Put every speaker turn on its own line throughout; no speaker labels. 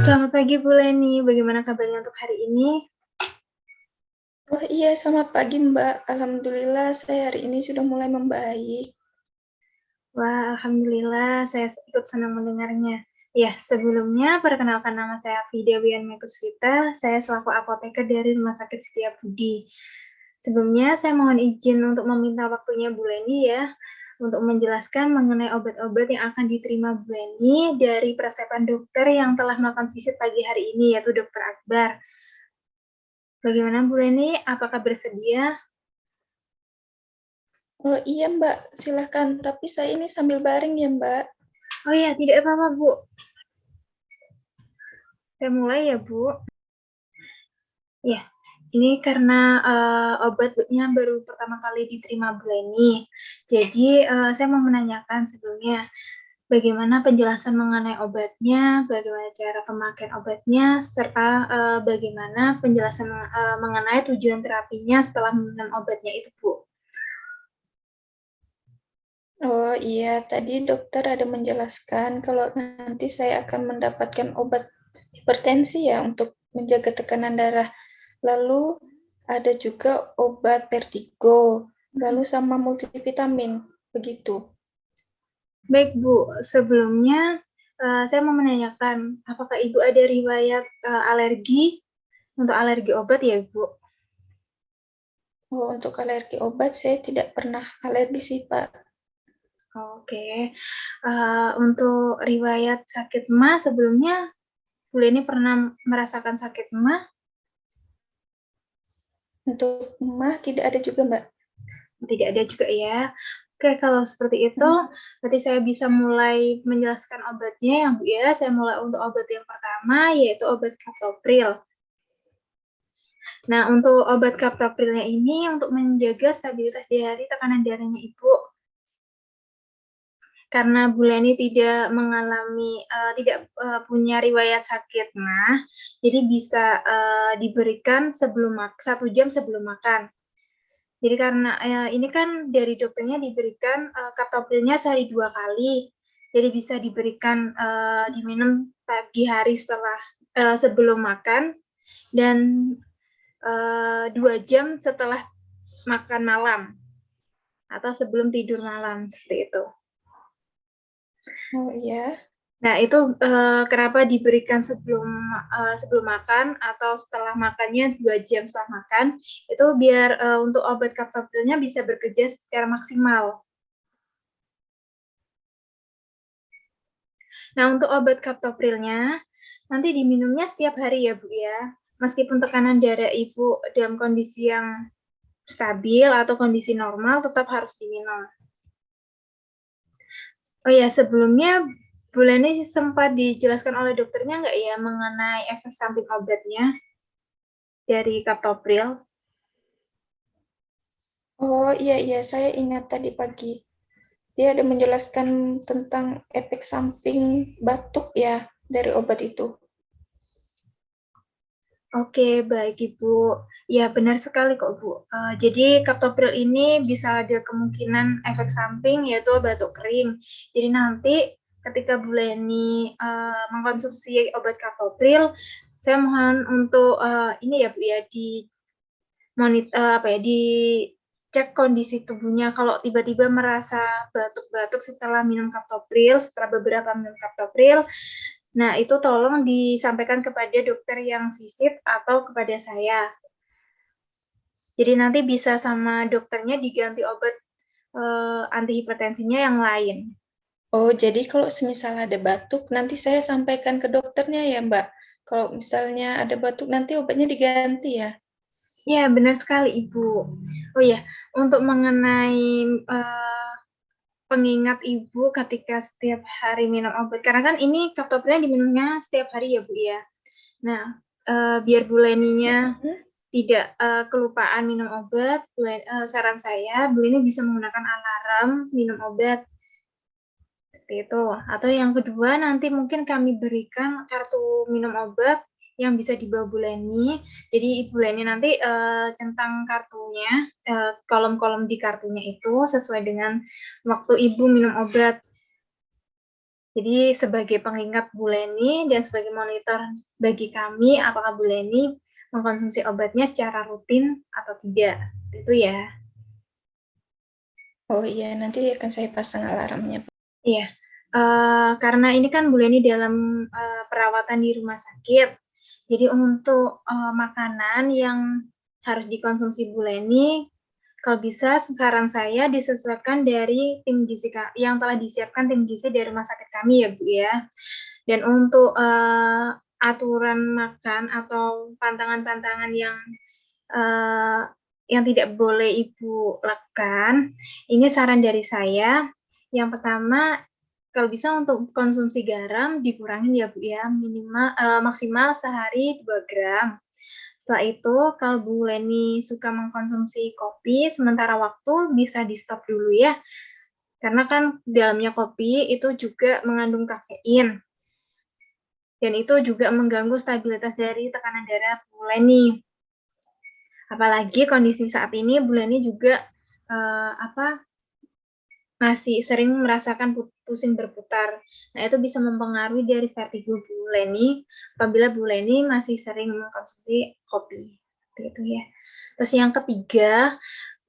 Selamat pagi Bu Leni, bagaimana kabarnya untuk hari ini?
Oh iya, selamat pagi Mbak. Alhamdulillah saya hari ini sudah mulai membaik.
Wah, alhamdulillah saya ikut senang mendengarnya. Ya, sebelumnya perkenalkan nama saya Fida Wian Mekuswita, saya selaku apoteker dari Rumah Sakit Setiabudi. Sebelumnya saya mohon izin untuk meminta waktunya Bu Leni ya, untuk menjelaskan mengenai obat-obat yang akan diterima Bu Leni dari presepan dokter yang telah melakukan visit pagi hari ini, yaitu Dokter Akbar. Bagaimana Bu Leni, apakah bersedia?
Oh iya Mbak, silahkan. Tapi saya ini sambil baring ya Mbak.
Oh ya, tidak apa-apa Bu. Saya mulai ya Bu. Ya, ini karena obatnya baru pertama kali diterima Bu Leni. Jadi saya mau menanyakan sebelumnya, bagaimana penjelasan mengenai obatnya, bagaimana cara pemakaian obatnya, serta bagaimana penjelasan mengenai tujuan terapinya setelah minum obatnya itu Bu.
Oh iya, tadi dokter ada menjelaskan kalau nanti saya akan mendapatkan obat hipertensi ya untuk menjaga tekanan darah. Lalu ada juga obat vertigo, lalu sama multivitamin, begitu.
Baik Bu, sebelumnya saya mau menanyakan, apakah Ibu ada riwayat alergi untuk alergi obat ya Bu?
Oh, untuk alergi obat saya tidak pernah alergi sih Pak.
Oke, untuk riwayat sakit MA sebelumnya, Bu Leni pernah merasakan sakit MA?
Untuk emah tidak ada juga Mbak.
Tidak ada juga ya. Oke, kalau seperti itu, berarti saya bisa mulai menjelaskan obatnya yang Bu ya. Saya mulai untuk obat yang pertama, yaitu obat kaptopril. Nah, untuk obat kaptoprilnya ini untuk menjaga stabilitas dari tekanan darahnya Ibu. Karena Bu Leni tidak mengalami tidak punya riwayat sakit mah, jadi bisa diberikan sebelum 1 jam sebelum makan. Jadi karena ini kan dari dokternya diberikan kaptoprilnya sehari 2 kali, jadi bisa diberikan diminum pagi hari setelah sebelum makan dan 2 jam setelah makan malam atau sebelum tidur malam seperti itu.
Oh iya.
Nah, itu kenapa diberikan sebelum makan atau setelah makannya 2 jam setelah makan, itu biar untuk obat kaptoprilnya bisa bekerja secara maksimal. Nah, untuk obat kaptoprilnya, nanti diminumnya setiap hari ya, Bu ya. Meskipun tekanan darah Ibu dalam kondisi yang stabil atau kondisi normal, tetap harus diminum. Oh ya, sebelumnya bulan ini sempat dijelaskan oleh dokternya nggak ya mengenai efek samping obatnya dari kaptopril?
Oh iya iya, saya ingat tadi pagi. Dia ada menjelaskan tentang efek samping batuk ya dari obat itu.
Oke, baik Ibu. Ya, benar sekali kok, Bu. Jadi, kaptopril ini bisa ada kemungkinan efek samping, yaitu batuk kering. Jadi, nanti ketika Bu Leni mengkonsumsi obat kaptopril, saya mohon untuk ini ya, Bu, ya, dicek kondisi tubuhnya. Kalau tiba-tiba merasa batuk-batuk setelah minum kaptopril, setelah beberapa minum kaptopril, nah, itu tolong disampaikan kepada dokter yang visit atau kepada saya. Jadi nanti bisa sama dokternya diganti obat antihipertensinya yang lain.
Oh, jadi kalau semisal ada batuk, nanti saya sampaikan ke dokternya ya, Mbak. Kalau misalnya ada batuk, nanti obatnya diganti ya.
Ya, benar sekali Ibu. Oh ya, untuk mengenai uh, pengingat Ibu ketika setiap hari minum obat, karena kan ini kaptoprilnya diminumnya setiap hari ya Bu ya. Nah, biar Bu Leninya
Mhm.
tidak kelupaan minum obat, saran saya Bu Leni bisa menggunakan alarm minum obat seperti itu. Atau yang kedua nanti mungkin kami berikan kartu minum obat yang bisa dibawa Bu Leni. Jadi Ibu Leni nanti centang kartunya, kolom-kolom di kartunya itu sesuai dengan waktu Ibu minum obat. Jadi sebagai pengingat Bu Leni dan sebagai monitor bagi kami apakah Bu Leni mengkonsumsi obatnya secara rutin atau tidak. Itu ya.
Oh iya, nanti akan saya pasang alarmnya.
Iya, karena ini kan Bu Leni dalam perawatan di rumah sakit, jadi untuk makanan yang harus dikonsumsi Bu Leni, kalau bisa saran saya disesuaikan dari tim gizi yang telah disiapkan tim gizi dari rumah sakit kami ya Bu ya. Dan untuk aturan makan atau pantangan-pantangan yang tidak boleh Ibu lakukan, ini saran dari saya. Yang pertama, kalau bisa untuk konsumsi garam dikurangin ya Bu ya, minimal maksimal sehari 2 gram. Setelah itu, kalau Bu Leni suka mengkonsumsi kopi, sementara waktu bisa di-stop dulu ya. Karena kan dalamnya kopi itu juga mengandung kafein. Dan itu juga mengganggu stabilitas dari tekanan darah Bu Leni. Apalagi kondisi saat ini Bu Leni juga masih sering merasakan pusing berputar. Nah, itu bisa mempengaruhi dari vertigo Bu Leni apabila Bu Leni masih sering mengkonsumsi kopi. Seperti itu ya. Terus yang ketiga,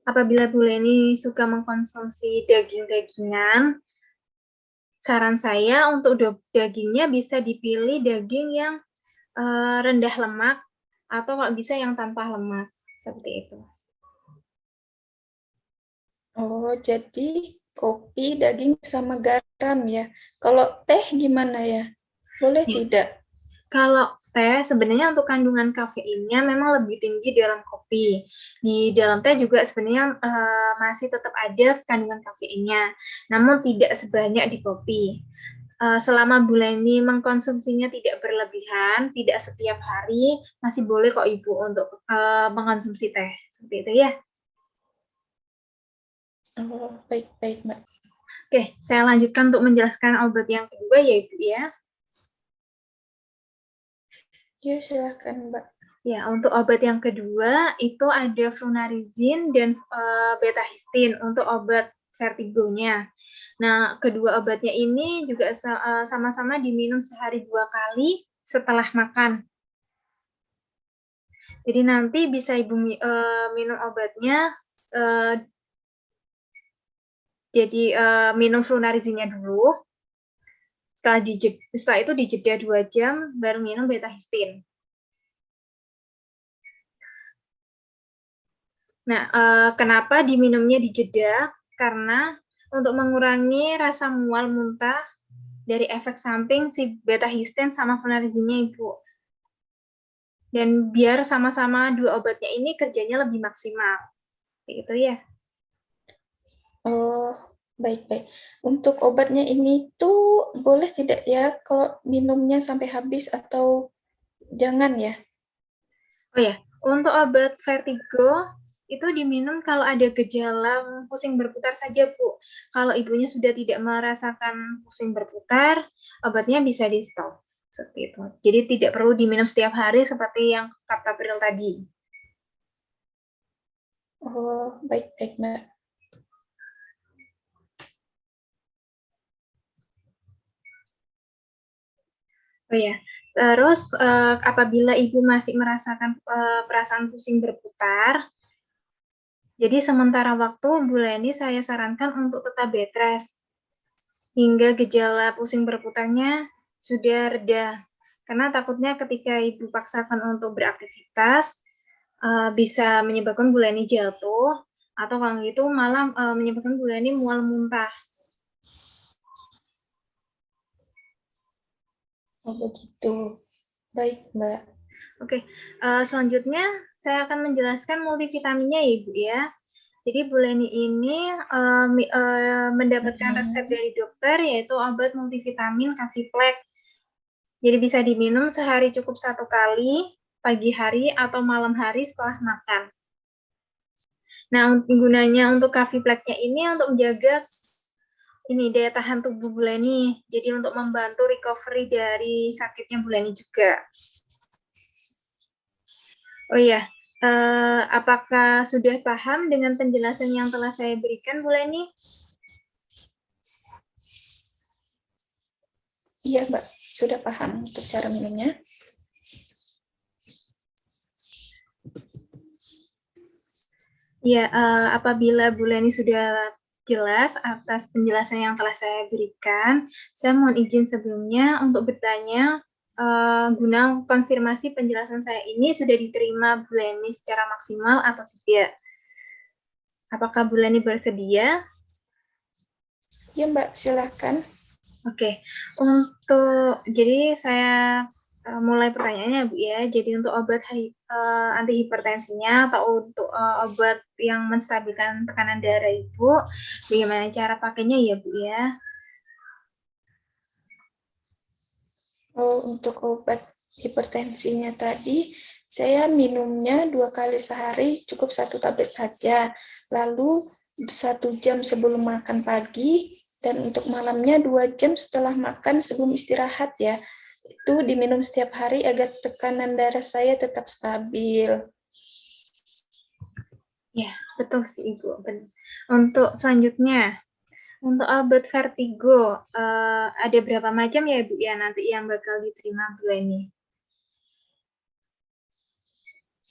apabila Bu Leni suka mengkonsumsi daging-dagingan, saran saya untuk dagingnya bisa dipilih daging yang rendah lemak atau kalau bisa yang tanpa lemak. Seperti itu.
Oh, jadi kopi, daging, sama garam ya. Kalau teh gimana ya? Boleh tidak?
Kalau teh, sebenarnya untuk kandungan kafeinnya memang lebih tinggi dalam kopi. Di dalam teh juga sebenarnya masih tetap ada kandungan kafeinnya, namun tidak sebanyak di kopi. Selama Bu Leni mengkonsumsinya tidak berlebihan, tidak setiap hari, masih boleh kok Ibu untuk mengkonsumsi teh. Seperti itu ya.
Oh, baik-baik, Mbak.
Oke, saya lanjutkan untuk menjelaskan obat yang kedua ya Ibu ya.
Ya, silakan, Mbak.
Ya, untuk obat yang kedua itu ada flunarizin dan betahistin untuk obat vertigonya. Nah, kedua obatnya ini juga sama-sama diminum sehari 2 kali setelah makan. Jadi nanti bisa Ibu minum obatnya, jadi minum flunarizin-nya dulu. Setelah itu dijeda 2 jam baru minum betahistin. Nah, kenapa diminumnya dijeda? Karena untuk mengurangi rasa mual muntah dari efek samping si betahistin sama flunarizin-nya Ibu. Dan biar sama-sama dua obatnya ini kerjanya lebih maksimal. Gitu ya.
Oh, baik-baik. Untuk obatnya ini tuh boleh tidak ya kalau minumnya sampai habis atau jangan ya?
Oh ya, untuk obat vertigo itu diminum kalau ada gejala pusing berputar saja, Bu. Kalau ibunya sudah tidak merasakan pusing berputar, obatnya bisa di-stop. Seperti itu. Jadi tidak perlu diminum setiap hari seperti yang Captopril tadi.
Oh, baik-baik, Mbak.
Oh ya, terus apabila ibu masih merasakan perasaan pusing berputar, jadi sementara waktu Bu Leni saya sarankan untuk tetap bed rest hingga gejala pusing berputarnya sudah reda. Karena takutnya ketika ibu paksakan untuk beraktivitas bisa menyebabkan Bu Leni jatuh atau kalau gitu malah menyebabkan Bu Leni mual muntah.
Oh, begitu. Baik, Mbak.
Oke, selanjutnya saya akan menjelaskan multivitaminnya ya Ibu ya. Jadi Bu Leni ini mendapatkan resep dari dokter yaitu obat multivitamin Kaviplex. Jadi bisa diminum sehari cukup 1 kali, pagi hari atau malam hari setelah makan. Nah, gunanya untuk Kaviplex-nya ini untuk menjaga daya tahan tubuh Bu Leni. Jadi untuk membantu recovery dari sakitnya Bu Leni juga. Oh iya, apakah sudah paham dengan penjelasan yang telah saya berikan, Bu Leni?
Iya, Mbak, sudah paham untuk cara minumnya.
Ya, apabila Bu Leni sudah jelas atas penjelasan yang telah saya berikan, saya mohon izin sebelumnya untuk bertanya, guna konfirmasi penjelasan saya ini sudah diterima Bu Leni secara maksimal atau tidak? Apakah Bu Leni bersedia?
Ya, Mbak, silakan.
Oke, jadi saya mulai pertanyaannya Bu ya. Jadi untuk obat anti hipertensinya atau untuk obat yang menstabilkan tekanan darah Ibu, bagaimana cara pakainya ya Bu ya?
Oh, untuk obat hipertensinya tadi, saya minumnya 2 kali sehari, cukup 1 tablet saja. Lalu 1 jam sebelum makan pagi, dan untuk malamnya 2 jam setelah makan sebelum istirahat ya. Itu diminum setiap hari agar tekanan darah saya tetap stabil.
Ya, betul sih Ibu. Untuk selanjutnya, untuk obat vertigo, ada berapa macam ya Bu ya nanti yang bakal diterima Bu Leni?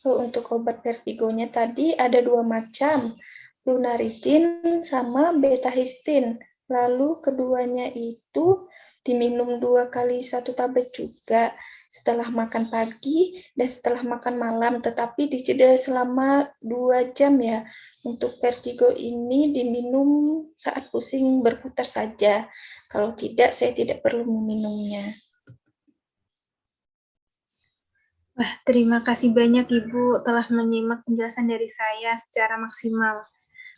Untuk obat vertigonya tadi ada 2 macam, Lunaricin sama Betahistin. Lalu keduanya itu diminum 2 kali 1 tablet juga setelah makan pagi dan setelah makan malam, tetapi dijeda selama 2 jam ya. Untuk vertigo ini diminum saat pusing berputar saja. Kalau tidak, saya tidak perlu meminumnya.
Wah, terima kasih banyak Ibu telah menyimak penjelasan dari saya secara maksimal.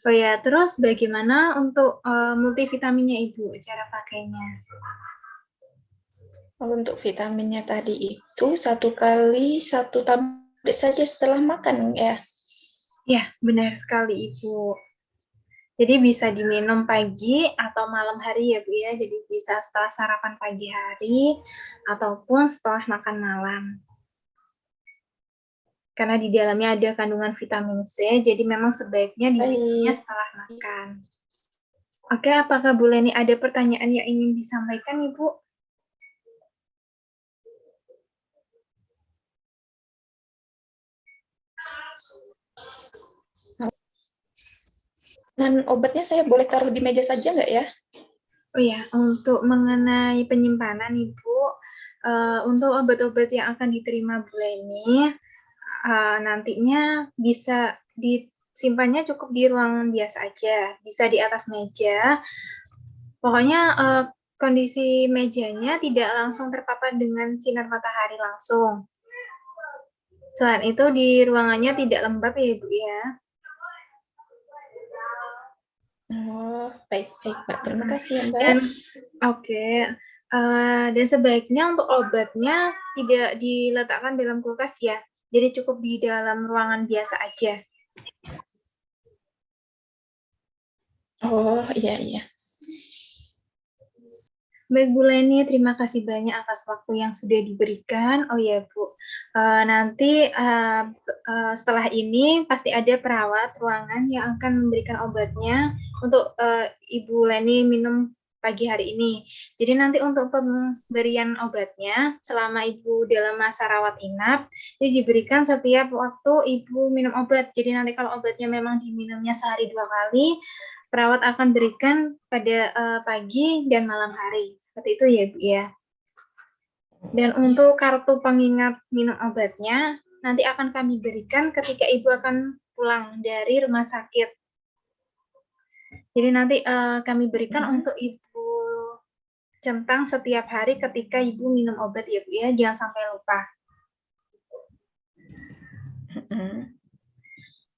Oh ya, terus bagaimana untuk multivitaminnya Ibu, cara pakainya?
Untuk vitaminnya tadi itu 1 kali 1 tablet saja setelah makan ya.
Ya, benar sekali Ibu. Jadi bisa diminum pagi atau malam hari ya Bu ya. Jadi bisa setelah sarapan pagi hari ataupun setelah makan malam. Karena di dalamnya ada kandungan vitamin C, jadi memang sebaiknya diminumnya
Baik.
setelah makan. Oke, apakah Bu Leni ada pertanyaan yang ingin disampaikan Ibu?
Dan obatnya saya boleh taruh di meja saja nggak ya?
Oh ya, untuk mengenai penyimpanan Ibu, untuk obat-obat yang akan diterima Bu Leni, nantinya bisa disimpannya cukup di ruangan biasa aja, bisa di atas meja. Pokoknya kondisi mejanya tidak langsung terpapar dengan sinar matahari langsung. Selain itu di ruangannya tidak lembab ya Ibu ya.
Oh, baik-baik Mbak. Terima kasih ya Mbak.
Dan oke, dan sebaiknya untuk obatnya tidak diletakkan dalam kulkas ya. Jadi cukup di dalam ruangan biasa aja.
Oh, iya iya.
Baik Bu Leni, terima kasih banyak atas waktu yang sudah diberikan. Oh ya Bu, nanti setelah ini pasti ada perawat ruangan yang akan memberikan obatnya untuk Ibu Leni minum pagi hari ini. Jadi nanti untuk pemberian obatnya selama Ibu dalam masa rawat inap, ini diberikan setiap waktu Ibu minum obat. Jadi nanti kalau obatnya memang diminumnya sehari 2 kali, perawat akan berikan pada pagi dan malam hari. Seperti itu ya Bu ya. Dan untuk kartu pengingat minum obatnya, nanti akan kami berikan ketika Ibu akan pulang dari rumah sakit. Jadi nanti kami berikan untuk Ibu centang setiap hari ketika Ibu minum obat ya Bu ya, jangan sampai lupa.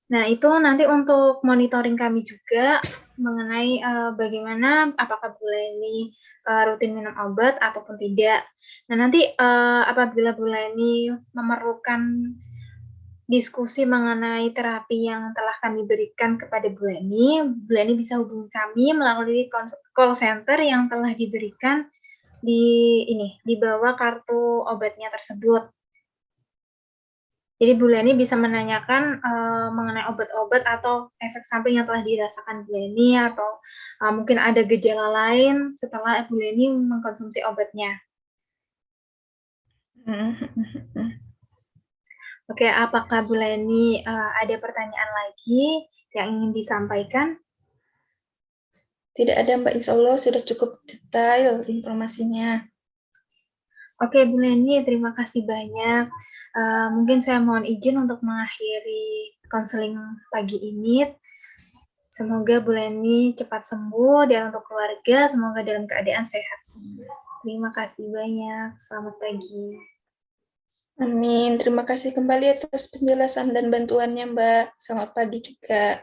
Nah, itu nanti untuk monitoring kami juga mengenai bagaimana apakah Bu Leni rutin minum obat ataupun tidak. Nah, nanti apabila Bu Leni memerlukan diskusi mengenai terapi yang telah kami berikan kepada Bu Leni bisa hubungi kami melalui call center yang telah diberikan di bawah kartu obatnya tersebut. Jadi Bu Leni bisa menanyakan mengenai obat-obat atau efek samping yang telah dirasakan Bu Leni atau mungkin ada gejala lain setelah Bu Leni mengkonsumsi obatnya. Oke, apakah Bu Leni ada pertanyaan lagi yang ingin disampaikan?
Tidak ada Mbak, insya Allah sudah cukup detail informasinya.
Oke Bu Leni, terima kasih banyak. Mungkin saya mohon izin untuk mengakhiri konseling pagi ini. Semoga Bu Leni cepat sembuh dan untuk keluarga semoga dalam keadaan sehat semua. Terima kasih banyak. Selamat pagi.
Amin. Terima kasih kembali atas penjelasan dan bantuannya, Mbak. Selamat pagi juga.